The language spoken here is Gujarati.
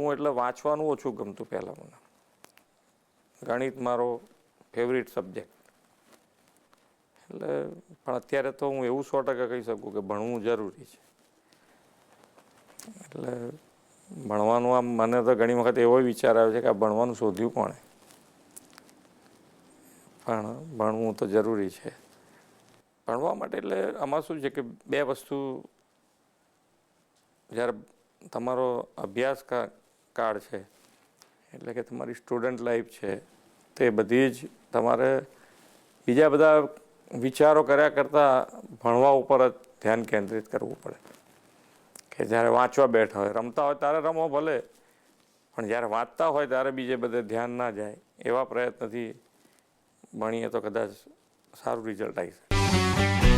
ભણવું એટલે વાંચવાનું ઓછું ગમતું પહેલાં મને. ગણિત મારો ફેવરિટ સબ્જેક્ટ. એટલે પણ અત્યારે તો હું એવું 100% કહી શકું કે ભણવું જરૂરી છે. એટલે ભણવાનું આમ મને તો ઘણી વખત એવો વિચાર આવે છે કે આ ભણવાનું શોધ્યું કોણે, પણ ભણવું તો જરૂરી છે. ભણવા માટે એટલે આમાં શું છે કે બે વસ્તુ, જ્યારે તમારો અભ્યાસ કાળ છે એટલે કે તમારી સ્ટુડન્ટ લાઈફ છે, તે બધી જ તમારે બીજા બધા વિચારો કર્યા કરતાં ભણવા ઉપર જ ધ્યાન કેન્દ્રિત કરવું પડે. કે જ્યારે વાંચવા બેઠા હોય, રમતા હોય ત્યારે રમો ભલે, પણ જ્યારે વાંચતા હોય ત્યારે બીજે બધે ધ્યાન ના જાય. એવા પ્રયત્નથી ભણીએ તો કદાચ સારું રિઝલ્ટ આવી શકે.